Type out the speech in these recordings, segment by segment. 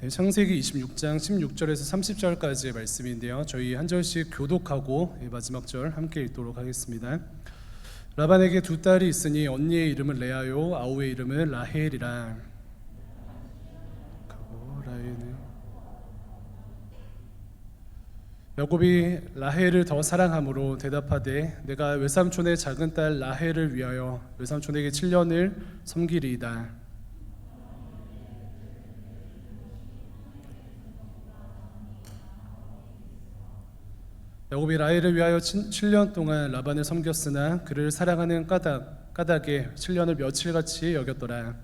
네, 창세기 26장 16절에서 30절까지의 말씀인데요. 저희 한 절씩 교독하고 마지막 절 함께 읽도록 하겠습니다. 라반에게 두 딸이 있으니 언니의 이름은 레아요 아우의 이름은 라헬이라. 야곱이 라헬을 더 사랑함으로 대답하되 내가 외삼촌의 작은 딸 라헬을 위하여 외삼촌에게 7년을 섬기리이다. 야곱이 라헬을 위하여 7년 동안 라반을 섬겼으나 그를 사랑하는 까닭에 7년을 며칠같이 여겼더라.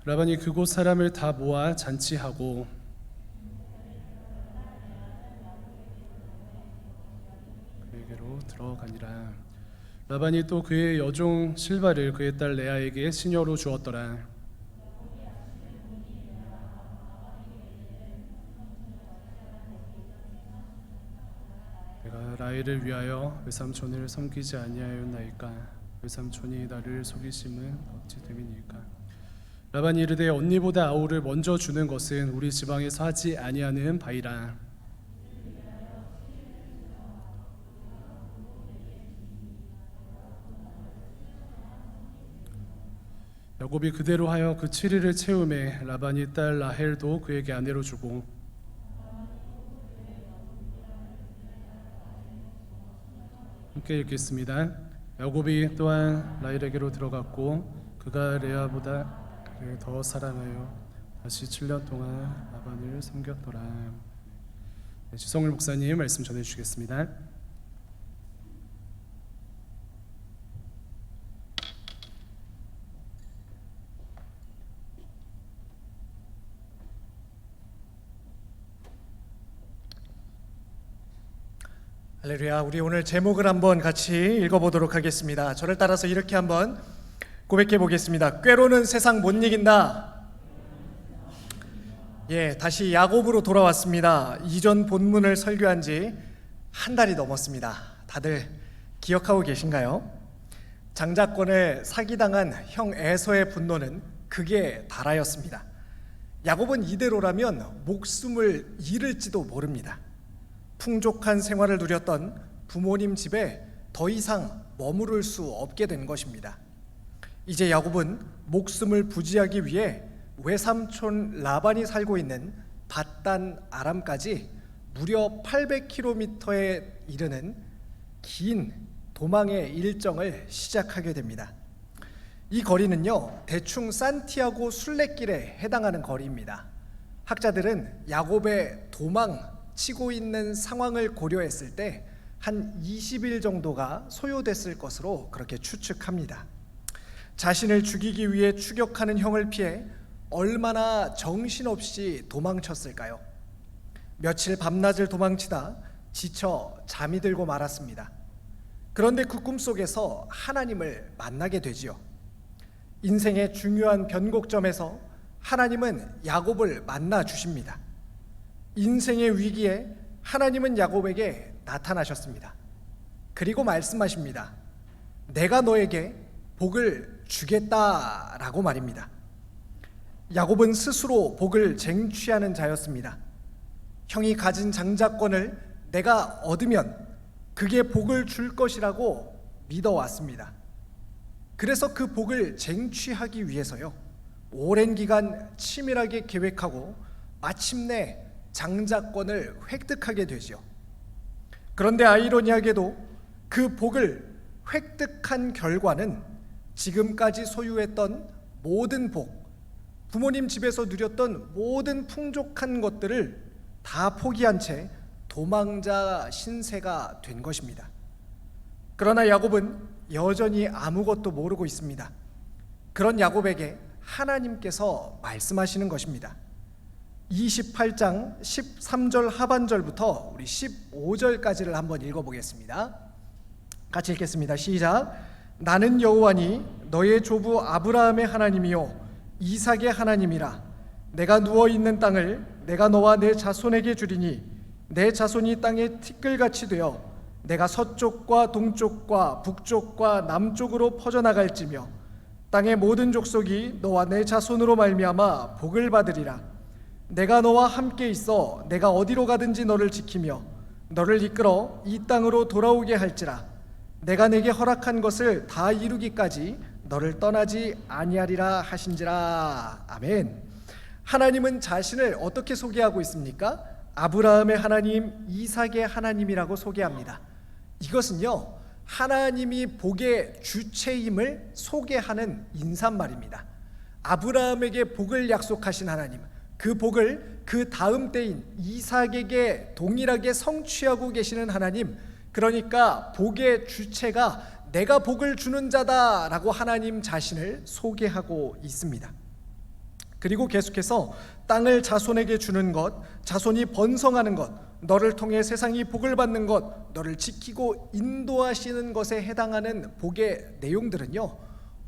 라반이 그곳 사람을 다 모아 잔치하고 그에게로 들어가니라. 라반이 또 그의 여종 실바를 그의 딸 레아에게 시녀로 주었더라. 내가 라헬을 위하여 외삼촌을 섬기지 아니하였나이까? 외삼촌이 나를 속이심은 어찌 됨이니까? 라반이 이르되 언니보다 아우를 먼저 주는 것은 우리 지방에서 하지 아니하는 바이라. 야곱이 그대로 하여 그 7일을 채우매 라반이 딸 라헬도 그에게 아내로 주고 함께 읽겠습니다. 야곱이 또한 라헬에게로 들어갔고 그가 레아보다 그를 더 사랑하여 다시 7년 동안 라반을 섬겼더라. 네, 지성울 목사님 말씀 전해주시겠습니다. 할렐루야. 우리 오늘 제목을 한번 같이 읽어보도록 하겠습니다. 저를 따라서 이렇게 한번 고백해 보겠습니다. 꾀로는 세상 못 이긴다. 다시 야곱으로 돌아왔습니다. 이전 본문을 설교한 지 한 달이 넘었습니다. 다들 기억하고 계신가요? 장자권을 사기당한 형 에서의 분노는 극에 달하였습니다. 야곱은 이대로라면 목숨을 잃을지도 모릅니다. 풍족한 생활을 누렸던 부모님 집에 더 이상 머무를 수 없게 된 것입니다. 이제 야곱은 목숨을 부지하기 위해 외삼촌 라반이 살고 있는 밧단 아람까지 무려 800km에 이르는 긴 도망의 일정을 시작하게 됩니다. 이 거리는요, 대충 산티아고 순례길에 해당하는 거리입니다. 학자들은 야곱의 도망치고 있는 상황을 고려했을 때 한 20일 정도가 소요됐을 것으로 그렇게 추측합니다. 자신을 죽이기 위해 추격하는 형을 피해 얼마나 정신없이 도망쳤을까요? 며칠 밤낮을 도망치다 지쳐 잠이 들고 말았습니다. 그런데 그 꿈속에서 하나님을 만나게 되지요. 인생의 중요한 변곡점에서 하나님은 야곱을 만나 주십니다. 인생의 위기에 하나님은 야곱에게 나타나셨습니다. 그리고 말씀하십니다. 내가 너에게 복을 주겠다라고 말입니다. 야곱은 스스로 복을 쟁취하는 자였습니다. 형이 가진 장자권을 내가 얻으면 그게 복을 줄 것이라고 믿어왔습니다. 그래서 그 복을 쟁취하기 위해서요, 오랜 기간 치밀하게 계획하고 마침내 장자권을 획득하게 되지요. 그런데 아이러니하게도 그 복을 획득한 결과는 지금까지 소유했던 모든 복, 부모님 집에서 누렸던 모든 풍족한 것들을 다 포기한 채 도망자 신세가 된 것입니다. 그러나 야곱은 여전히 아무것도 모르고 있습니다. 그런 야곱에게 하나님께서 말씀하시는 것입니다. 28장 13절 하반절부터 우리 15절까지를 한번 읽어보겠습니다. 같이 읽겠습니다. 시작. 나는 여호와니 너의 조부 아브라함의 하나님이요 이삭의 하나님이라. 내가 누워있는 땅을 내가 너와 내 자손에게 주리니 내 자손이 땅에 티끌같이 되어 내가 서쪽과 동쪽과 북쪽과 남쪽으로 퍼져나갈지며 땅의 모든 족속이 너와 내 자손으로 말미암아 복을 받으리라. 내가 너와 함께 있어 내가 어디로 가든지 너를 지키며 너를 이끌어 이 땅으로 돌아오게 할지라. 내가 내게 허락한 것을 다 이루기까지 너를 떠나지 아니하리라 하신지라. 아멘. 하나님은 자신을 어떻게 소개하고 있습니까? 아브라함의 하나님, 이삭의 하나님이라고 소개합니다. 이것은요, 하나님이 복의 주체임을 소개하는 인사말입니다. 아브라함에게 복을 약속하신 하나님, 그 복을 그 다음 때인 이삭에게 동일하게 성취하고 계시는 하나님, 그러니까 복의 주체가 내가 복을 주는 자다라고 하나님 자신을 소개하고 있습니다. 그리고 계속해서 땅을 자손에게 주는 것, 자손이 번성하는 것, 너를 통해 세상이 복을 받는 것, 너를 지키고 인도하시는 것에 해당하는 복의 내용들은요,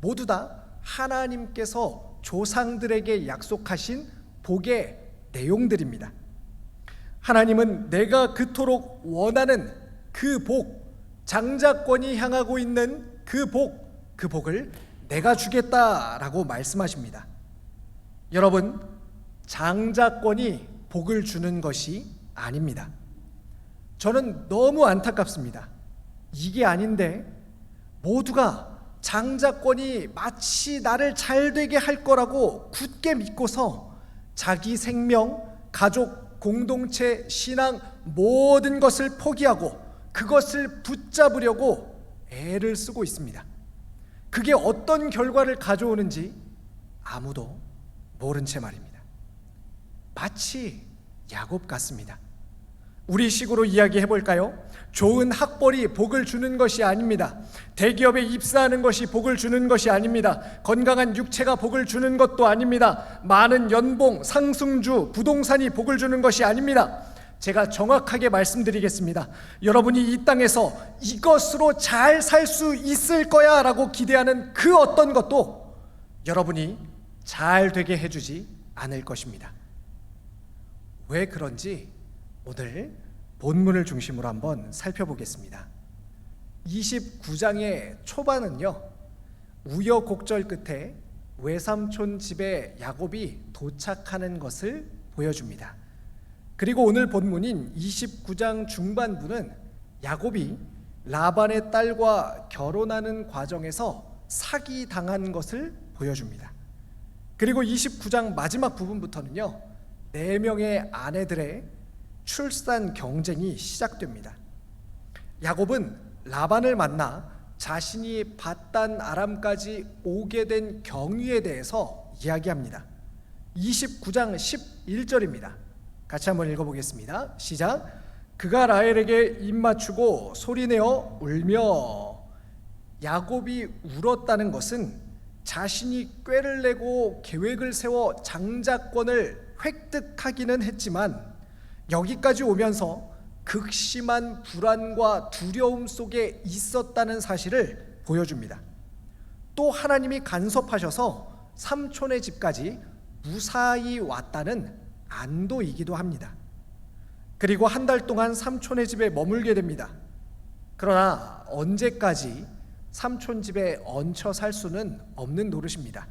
모두 다 하나님께서 조상들에게 약속하신 복의 내용들입니다. 하나님은 내가 그토록 원하는 그 복, 장자권이 향하고 있는 그 복을 내가 주겠다라고 말씀하십니다. 여러분, 장자권이 복을 주는 것이 아닙니다. 저는 너무 안타깝습니다. 이게 아닌데 모두가 장자권이 마치 나를 잘되게 할 거라고 굳게 믿고서 자기 생명, 가족, 공동체, 신앙 모든 것을 포기하고 그것을 붙잡으려고 애를 쓰고 있습니다. 그게 어떤 결과를 가져오는지 아무도 모른 채 말입니다. 마치 야곱 같습니다. 우리 식으로 이야기해 볼까요? 좋은 학벌이 복을 주는 것이 아닙니다. 대기업에 입사하는 것이 복을 주는 것이 아닙니다. 건강한 육체가 복을 주는 것도 아닙니다. 많은 연봉, 상승주, 부동산이 복을 주는 것이 아닙니다. 제가 정확하게 말씀드리겠습니다. 여러분이 이 땅에서 이것으로 잘 살 수 있을 거야 라고 기대하는 그 어떤 것도 여러분이 잘 되게 해주지 않을 것입니다. 왜 그런지 오늘 본문을 중심으로 한번 살펴보겠습니다. 29장의 초반은요, 우여곡절 끝에 외삼촌 집에 야곱이 도착하는 것을 보여줍니다. 그리고 오늘 본문인 29장 중반부는 야곱이 라반의 딸과 결혼하는 과정에서 사기당한 것을 보여줍니다. 그리고 29장 마지막 부분부터는요, 4명의 아내들의 출산 경쟁이 시작됩니다. 야곱은 라반을 만나 자신이 밧단 아람까지 오게 된 경위에 대해서 이야기합니다. 29장 11절입니다. 같이 한번 읽어보겠습니다. 시작. 그가 라헬에게 입 맞추고 소리내어 울며. 야곱이 울었다는 것은 자신이 꾀를 내고 계획을 세워 장자권을 획득하기는 했지만 여기까지 오면서 극심한 불안과 두려움 속에 있었다는 사실을 보여줍니다. 또 하나님이 간섭하셔서 삼촌의 집까지 무사히 왔다는 안도이기도 합니다. 그리고 한 달 동안 삼촌의 집에 머물게 됩니다. 그러나 언제까지 삼촌 집에 얹혀 살 수는 없는 노릇입니다.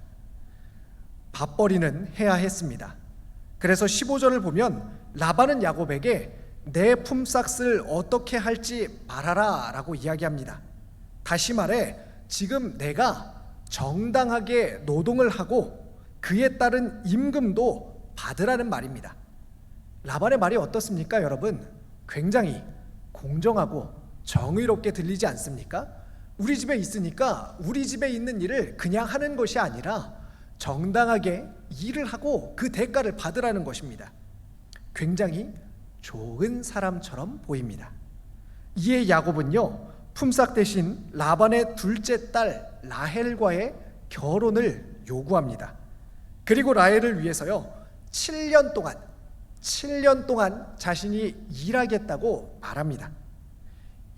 밥벌이는 해야 했습니다. 그래서 15절을 보면 라반은 야곱에게 내 품삯을 어떻게 할지 말하라 라고 이야기합니다. 다시 말해 지금 내가 정당하게 노동을 하고 그에 따른 임금도 받으라는 말입니다. 라반의 말이 어떻습니까, 여러분? 굉장히 공정하고 정의롭게 들리지 않습니까? 우리 집에 있으니까 우리 집에 있는 일을 그냥 하는 것이 아니라 정당하게 일을 하고 그 대가를 받으라는 것입니다. 굉장히 좋은 사람처럼 보입니다. 이에 야곱은요, 품삯 대신 라반의 둘째 딸 라헬과의 결혼을 요구합니다. 그리고 라헬을 위해서요, 7년 동안 자신이 일하겠다고 말합니다.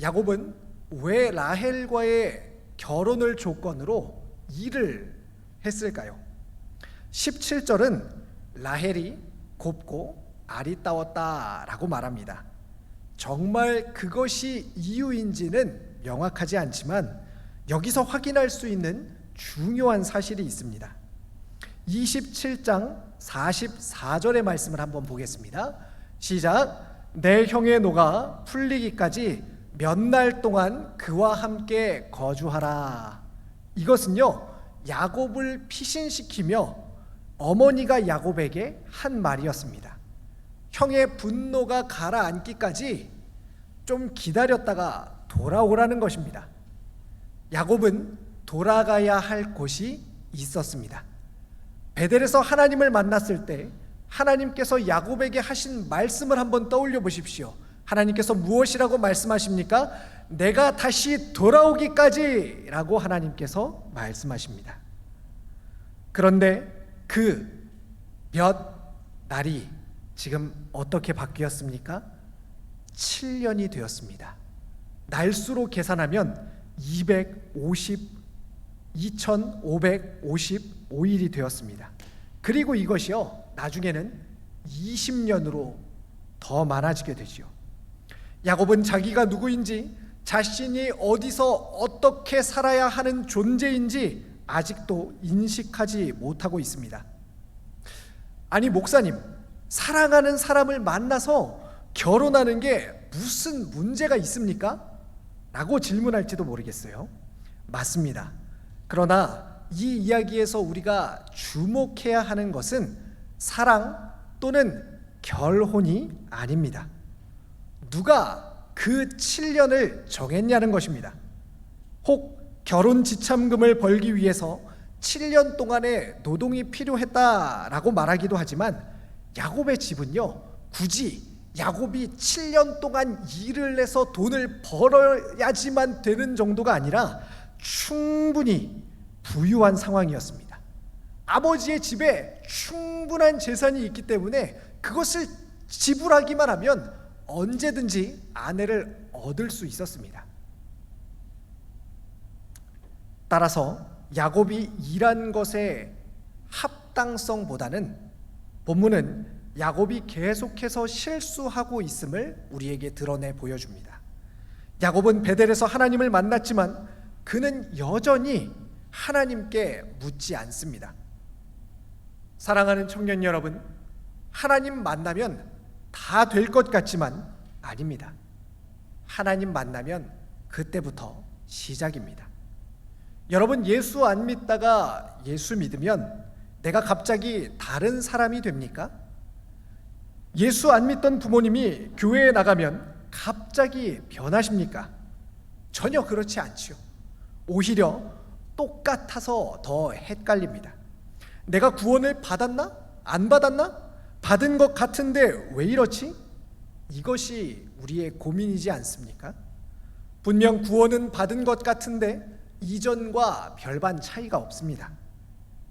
야곱은 왜 라헬과의 결혼을 조건으로 일을 했을까요? 17절은 라헬이 곱고 아리따웠다라고 말합니다. 정말 그것이 이유인지는 명확하지 않지만 여기서 확인할 수 있는 중요한 사실이 있습니다. 27장 44절의 말씀을 한번 보겠습니다. 시작. 내 형의 노가 풀리기까지 몇 날 동안 그와 함께 거주하라. 이것은요, 야곱을 피신시키며 어머니가 야곱에게 한 말이었습니다. 형의 분노가 가라앉기까지 좀 기다렸다가 돌아오라는 것입니다. 야곱은 돌아가야 할 곳이 있었습니다. 베델에서 하나님을 만났을 때 하나님께서 야곱에게 하신 말씀을 한번 떠올려 보십시오. 하나님께서 무엇이라고 말씀하십니까? 내가 다시 돌아오기까지 라고 하나님께서 말씀하십니다. 그런데 그 몇 날이 지금 어떻게 바뀌었습니까? 7년이 되었습니다. 날수로 계산하면 2555일이 되었습니다. 그리고 이것이요, 나중에는 20년으로 더 많아지게 되지요. 야곱은 자기가 누구인지, 자신이 어디서 어떻게 살아야 하는 존재인지 아직도 인식하지 못하고 있습니다. 아니 목사님, 사랑하는 사람을 만나서 결혼하는 게 무슨 문제가 있습니까? 라고 질문할지도 모르겠어요. 맞습니다. 그러나 이 이야기에서 우리가 주목해야 하는 것은 사랑 또는 결혼이 아닙니다. 누가 그 7년을 정했냐는 것입니다. 혹 결혼 지참금을 벌기 위해서 7년 동안의 노동이 필요했다라고 말하기도 하지만 야곱의 집은요, 굳이 야곱이 7년 동안 일을 해서 돈을 벌어야지만 되는 정도가 아니라 충분히 부유한 상황이었습니다. 아버지의 집에 충분한 재산이 있기 때문에 그것을 지불하기만 하면 언제든지 아내를 얻을 수 있었습니다. 따라서 야곱이 일한 것의 합당성보다는 본문은 야곱이 계속해서 실수하고 있음을 우리에게 드러내 보여줍니다. 야곱은 베델에서 하나님을 만났지만 그는 여전히 하나님께 묻지 않습니다. 사랑하는 청년 여러분, 하나님 만나면 다 될 것 같지만 아닙니다. 하나님 만나면 그때부터 시작입니다. 여러분, 예수 안 믿다가 예수 믿으면 내가 갑자기 다른 사람이 됩니까? 예수 안 믿던 부모님이 교회에 나가면 갑자기 변하십니까? 전혀 그렇지 않지요. 오히려 똑같아서 더 헷갈립니다. 내가 구원을 받았나? 안 받았나? 받은 것 같은데 왜 이렇지? 이것이 우리의 고민이지 않습니까? 분명 구원은 받은 것 같은데 이전과 별반 차이가 없습니다.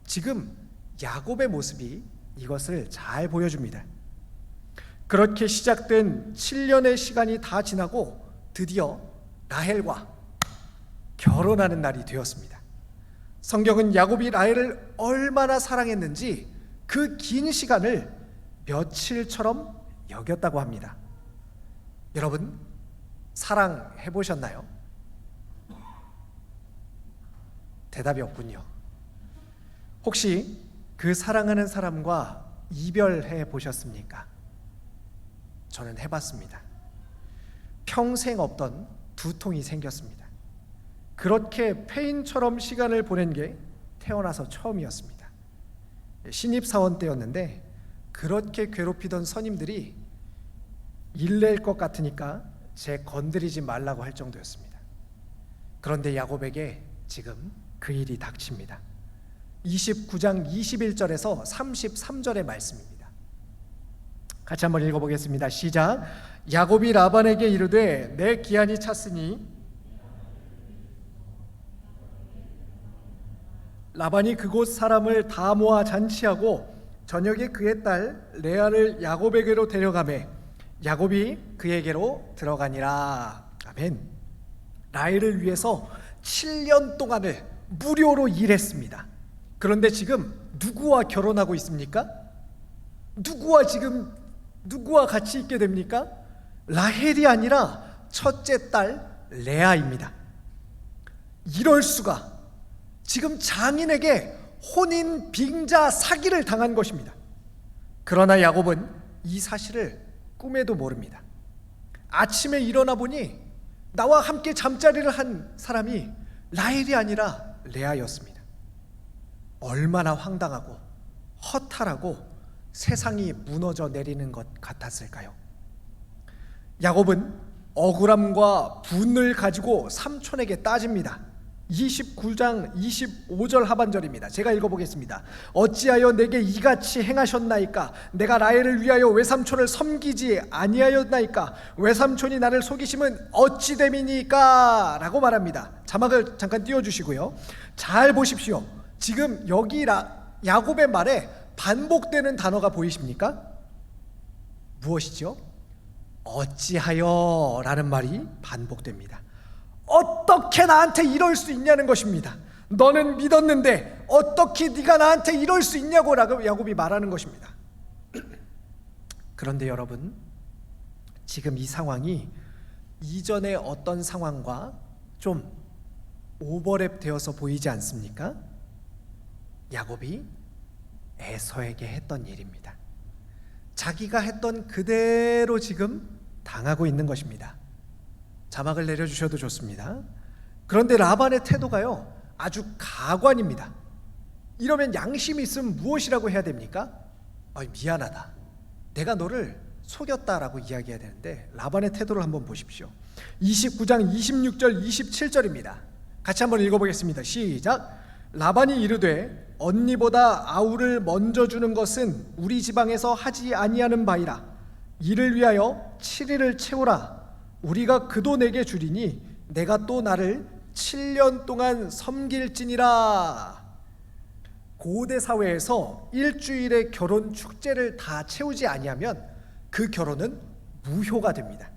지금 야곱의 모습이 이것을 잘 보여줍니다. 그렇게 시작된 7년의 시간이 다 지나고 드디어 라헬과 결혼하는 날이 되었습니다. 성경은 야곱이 라헬을 얼마나 사랑했는지 그 긴 시간을 며칠처럼 여겼다고 합니다. 여러분, 사랑해 보셨나요? 대답이 없군요. 혹시 그 사랑하는 사람과 이별해 보셨습니까? 저는 해봤습니다. 평생 없던 두통이 생겼습니다. 그렇게 페인처럼 시간을 보낸 게 태어나서 처음이었습니다. 신입사원 때였는데 그렇게 괴롭히던 선임들이 일낼 것 같으니까 제 건드리지 말라고 할 정도였습니다. 그런데 야곱에게 지금 그 일이 닥칩니다. 29장 21절에서 33절의 말씀입니다. 같이 한번 읽어보겠습니다. 시작. 야곱이 라반에게 이르되 내 기한이 찼으니 라반이 그곳 사람을 다 모아 잔치하고 저녁에 그의 딸 레아를 야곱에게로 데려가매 야곱이 그에게로 들어가니라. 아멘. 라헬을 위해서 7년 동안을 무료로 일했습니다. 그런데 지금 누구와 결혼하고 있습니까? 누구와 같이 있게 됩니까? 라헬이 아니라 첫째 딸 레아입니다. 이럴 수가. 지금 장인에게 혼인 빙자 사기를 당한 것입니다. 그러나 야곱은 이 사실을 꿈에도 모릅니다. 아침에 일어나 보니 나와 함께 잠자리를 한 사람이 라헬이 아니라 레아였습니다. 얼마나 황당하고 허탈하고 세상이 무너져 내리는 것 같았을까요? 야곱은 억울함과 분을 가지고 삼촌에게 따집니다. 29장 25절 하반절입니다. 제가 읽어보겠습니다. 어찌하여 내게 이같이 행하셨나이까? 내가 라헬을 위하여 외삼촌을 섬기지 아니하였나이까? 외삼촌이 나를 속이심은 어찌 됨이니까? 라고 말합니다. 자막을 잠깐 띄워주시고요. 잘 보십시오. 지금 여기 야곱의 말에 반복되는 단어가 보이십니까? 무엇이죠? 어찌하여 라는 말이 반복됩니다. 어떻게 나한테 이럴 수 있냐는 것입니다. 너는 믿었는데 어떻게 네가 나한테 이럴 수 있냐고 야곱이 말하는 것입니다. 그런데 여러분, 지금 이 상황이 이전의 어떤 상황과 좀 오버랩 되어서 보이지 않습니까? 야곱이 에서에게 했던 일입니다. 자기가 했던 그대로 지금 당하고 있는 것입니다. 자막을 내려주셔도 좋습니다. 그런데 라반의 태도가요, 아주 가관입니다. 이러면 양심이 있으면 무엇이라고 해야 됩니까? 미안하다, 내가 너를 속였다라고 이야기해야 되는데 라반의 태도를 한번 보십시오. 29장 26절 27절입니다. 같이 한번 읽어보겠습니다. 시작. 라반이 이르되 언니보다 아우를 먼저 주는 것은 우리 지방에서 하지 아니하는 바이라. 이를 위하여 7일을 채우라. 우리가 그도 내게 주리니 내가 또 나를 7년 동안 섬길지니라. 고대 사회에서 일주일의 결혼 축제를 다 채우지 아니하면 그 결혼은 무효가 됩니다.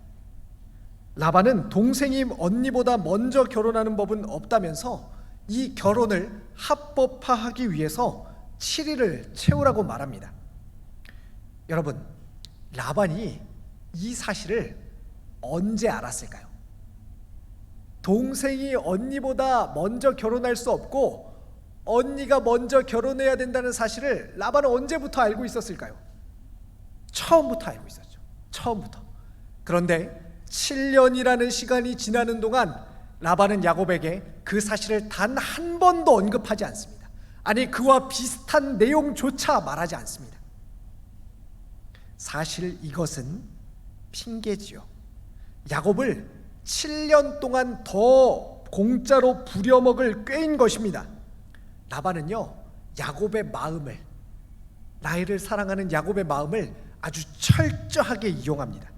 라반은 동생이 언니보다 먼저 결혼하는 법은 없다면서 이 결혼을 합법화하기 위해서 7일을 채우라고 말합니다. 여러분, 라반이 이 사실을 언제 알았을까요? 동생이 언니보다 먼저 결혼할 수 없고 언니가 먼저 결혼해야 된다는 사실을 라반은 언제부터 알고 있었을까요? 처음부터 알고 있었죠. 처음부터. 그런데 7년이라는 시간이 지나는 동안 라반은 야곱에게 그 사실을 단 한 번도 언급하지 않습니다. 아니, 그와 비슷한 내용조차 말하지 않습니다. 사실 이것은 핑계지요. 야곱을 7년 동안 더 공짜로 부려먹을 꾀인 것입니다. 라반은요, 야곱의 마음을, 라헬을 사랑하는 야곱의 마음을 아주 철저하게 이용합니다.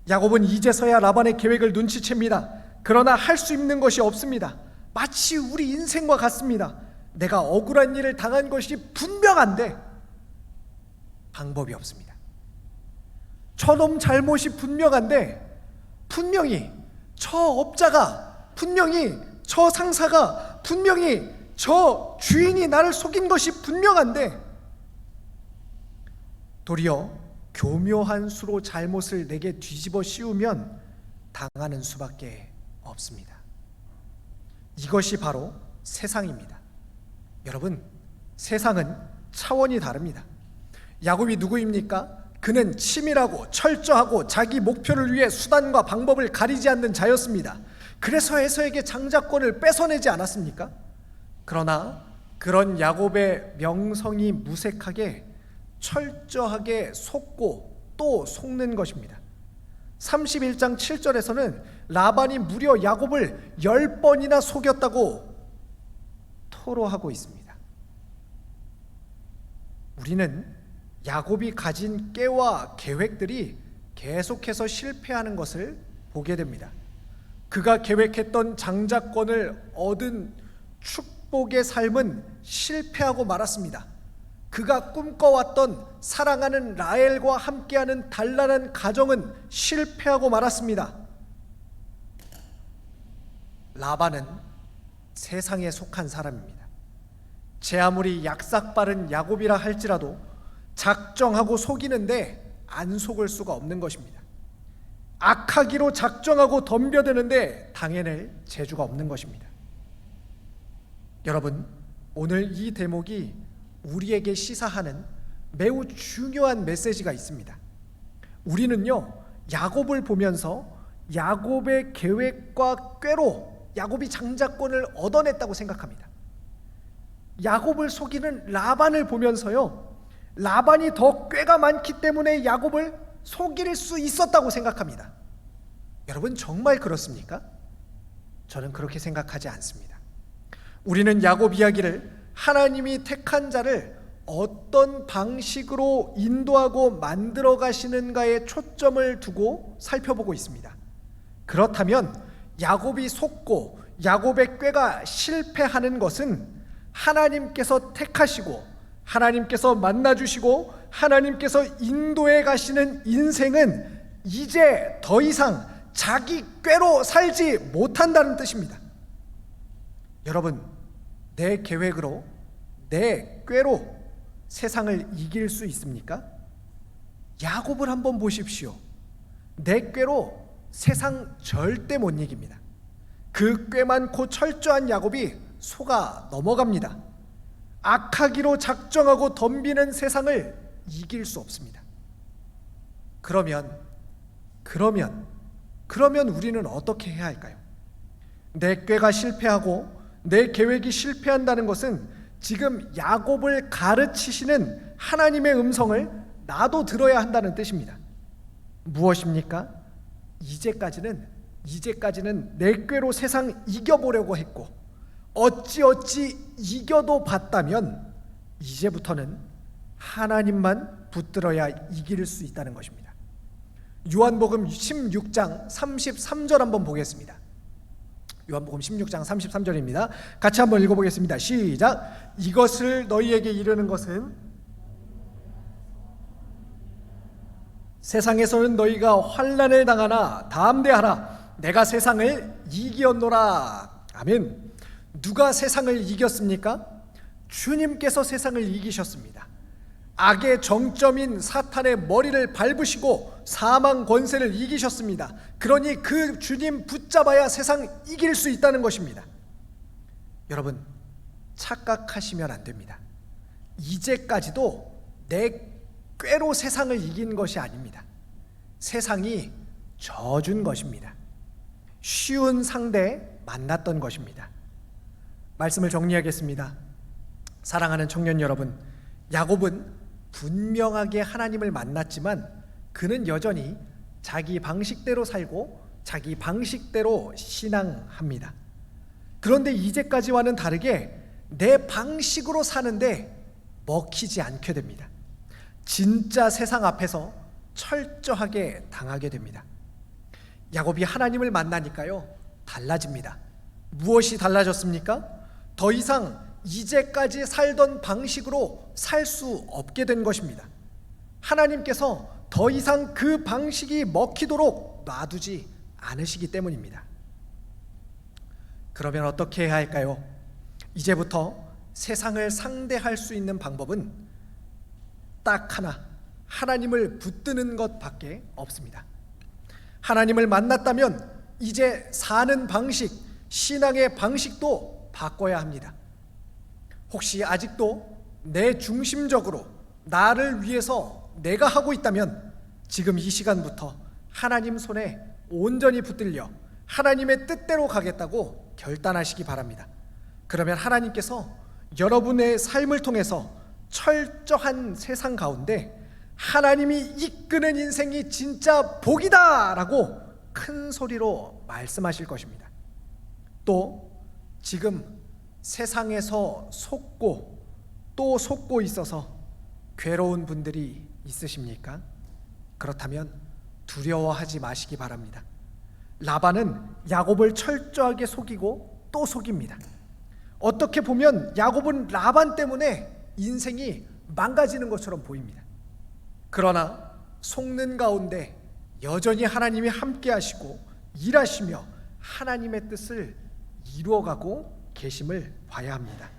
야곱은 이제서야 라반의 계획을 눈치챕니다. 그러나 할 수 있는 것이 없습니다. 마치 우리 인생과 같습니다. 내가 억울한 일을 당한 것이 분명한데 방법이 없습니다. 저놈 잘못이 분명한데 분명히 저 업자가, 분명히 저 상사가, 분명히 저 주인이 나를 속인 것이 분명한데 도리어 교묘한 수로 잘못을 내게 뒤집어 씌우면 당하는 수밖에 없습니다. 이것이 바로 세상입니다. 여러분, 세상은 차원이 다릅니다. 야곱이 누구입니까? 그는 치밀하고 철저하고 자기 목표를 위해 수단과 방법을 가리지 않는 자였습니다. 그래서 에서에게 장자권을 뺏어내지 않았습니까? 그러나 그런 야곱의 명성이 무색하게 철저하게 속고 또 속는 것입니다. 31장 7절에서는 라반이 무려 야곱을 10번이나 속였다고 토로하고 있습니다. 우리는 야곱이 가진 깨와 계획들이 계속해서 실패하는 것을 보게 됩니다. 그가 계획했던 장자권을 얻은 축복의 삶은 실패하고 말았습니다. 그가 꿈꿔왔던 사랑하는 라헬과 함께하는 단란한 가정은 실패하고 말았습니다. 라반은 세상에 속한 사람입니다. 제 아무리 약삭빠른 야곱이라 할지라도 작정하고 속이는데 안 속을 수가 없는 것입니다. 악하기로 작정하고 덤벼드는데 당해낼 재주가 없는 것입니다. 여러분, 오늘 이 대목이 우리에게 시사하는 매우 중요한 메시지가 있습니다. 우리는요, 야곱을 보면서 야곱의 계획과 꾀로 야곱이 장자권을 얻어냈다고 생각합니다. 야곱을 속이는 라반을 보면서요, 라반이 더 꾀가 많기 때문에 야곱을 속일 수 있었다고 생각합니다. 여러분, 정말 그렇습니까? 저는 그렇게 생각하지 않습니다. 우리는 야곱 이야기를 하나님이 택한 자를 어떤 방식으로 인도하고 만들어 가시는가에 초점을 두고 살펴보고 있습니다. 그렇다면 야곱이 속고 야곱의 꾀가 실패하는 것은 하나님께서 택하시고 하나님께서 만나주시고 하나님께서 인도해 가시는 인생은 이제 더 이상 자기 꾀로 살지 못한다는 뜻입니다. 여러분, 내 계획으로, 내 꾀로 세상을 이길 수 있습니까? 야곱을 한번 보십시오. 내 꾀로 세상 절대 못 이깁니다. 그 꽤 많고 철저한 야곱이 속아 넘어갑니다. 악하기로 작정하고 덤비는 세상을 이길 수 없습니다. 그러면 우리는 어떻게 해야 할까요? 내 꾀가 실패하고 내 계획이 실패한다는 것은 지금 야곱을 가르치시는 하나님의 음성을 나도 들어야 한다는 뜻입니다. 무엇입니까? 이제까지는 내 꾀로 세상 이겨보려고 했고 어찌 이겨도 봤다면 이제부터는 하나님만 붙들어야 이길 수 있다는 것입니다. 요한복음 16장 33절 한번 보겠습니다. 요한복음 16장 33절입니다. 같이 한번 읽어보겠습니다. 시작. 이것을 너희에게 이르는 것은 세상에서는 너희가 환난을 당하나 담대하라. 내가 세상을 이기었노라. 아멘. 누가 세상을 이겼습니까? 주님께서 세상을 이기셨습니다. 악의 정점인 사탄의 머리를 밟으시고 사망 권세를 이기셨습니다. 그러니 그 주님 붙잡아야 세상 이길 수 있다는 것입니다. 여러분, 착각하시면 안 됩니다. 이제까지도 내 꾀로 세상을 이긴 것이 아닙니다. 세상이 져준 것입니다. 쉬운 상대 만났던 것입니다. 말씀을 정리하겠습니다. 사랑하는 청년 여러분, 야곱은 분명하게 하나님을 만났지만 그는 여전히 자기 방식대로 살고 자기 방식대로 신앙합니다. 그런데 이제까지와는 다르게 내 방식으로 사는데 먹히지 않게 됩니다. 진짜 세상 앞에서 철저하게 당하게 됩니다. 야곱이 하나님을 만나니까요, 달라집니다. 무엇이 달라졌습니까? 더 이상 이제까지 살던 방식으로 살 수 없게 된 것입니다. 하나님께서 더 이상 그 방식이 먹히도록 놔두지 않으시기 때문입니다. 그러면 어떻게 해야 할까요? 이제부터 세상을 상대할 수 있는 방법은 딱 하나, 하나님을 붙드는 것밖에 없습니다. 하나님을 만났다면 이제 사는 방식, 신앙의 방식도 바꿔야 합니다. 혹시 아직도 내 중심적으로 나를 위해서 내가 하고 있다면 지금 이 시간부터 하나님 손에 온전히 붙들려 하나님의 뜻대로 가겠다고 결단하시기 바랍니다. 그러면 하나님께서 여러분의 삶을 통해서 철저한 세상 가운데 하나님이 이끄는 인생이 진짜 복이다 라고 큰 소리로 말씀하실 것입니다. 또 지금 세상에서 속고 또 속고 있어서 괴로운 분들이 있으십니까? 그렇다면 두려워하지 마시기 바랍니다. 라반은 야곱을 철저하게 속이고 또 속입니다. 어떻게 보면 야곱은 라반 때문에 인생이 망가지는 것처럼 보입니다. 그러나 속는 가운데 여전히 하나님이 함께 하시고 일하시며 하나님의 뜻을 이루어가고 계심을 봐야 합니다.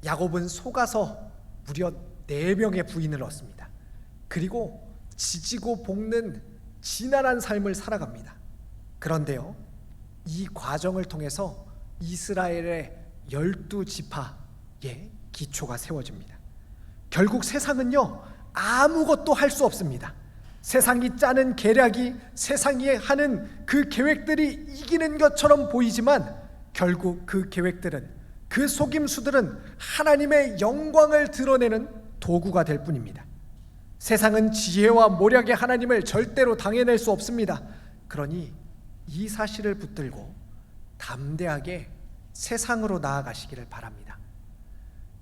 야곱은 속아서 무려 4명의 부인을 얻습니다. 그리고 지지고 볶는 지난한 삶을 살아갑니다. 그런데요, 이 과정을 통해서 이스라엘의 12지파의 기초가 세워집니다. 결국 세상은요, 아무것도 할 수 없습니다. 세상이 짜는 계략이, 세상이 하는 그 계획들이 이기는 것처럼 보이지만 결국 그 계획들은, 그 속임수들은 하나님의 영광을 드러내는 도구가 될 뿐입니다. 세상은 지혜와 모략의 하나님을 절대로 당해낼 수 없습니다. 그러니 이 사실을 붙들고 담대하게 세상으로 나아가시기를 바랍니다.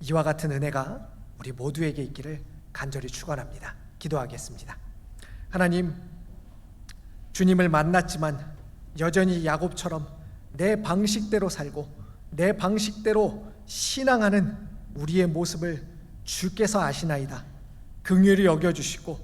이와 같은 은혜가 우리 모두에게 있기를 간절히 축원합니다. 기도하겠습니다. 하나님, 주님을 만났지만 여전히 야곱처럼 내 방식대로 살고 내 방식대로 신앙하는 우리의 모습을 주께서 아시나이다. 긍휼히 여겨주시고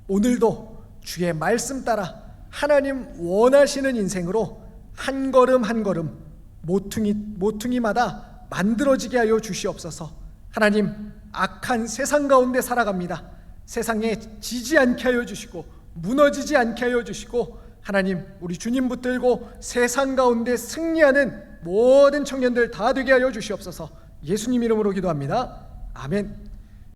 오늘도 주의 말씀 따라 하나님 원하시는 인생으로 한 걸음 한 걸음 모퉁이마다 만들어지게 하여 주시옵소서. 하나님, 악한 세상 가운데 살아갑니다. 세상에 지지 않게 하여 주시고 무너지지 않게 하여 주시고, 하나님, 우리 주님 붙들고 세상 가운데 승리하는 모든 청년들 다 되게 하여 주시옵소서. 예수님 이름으로 기도합니다. 아멘.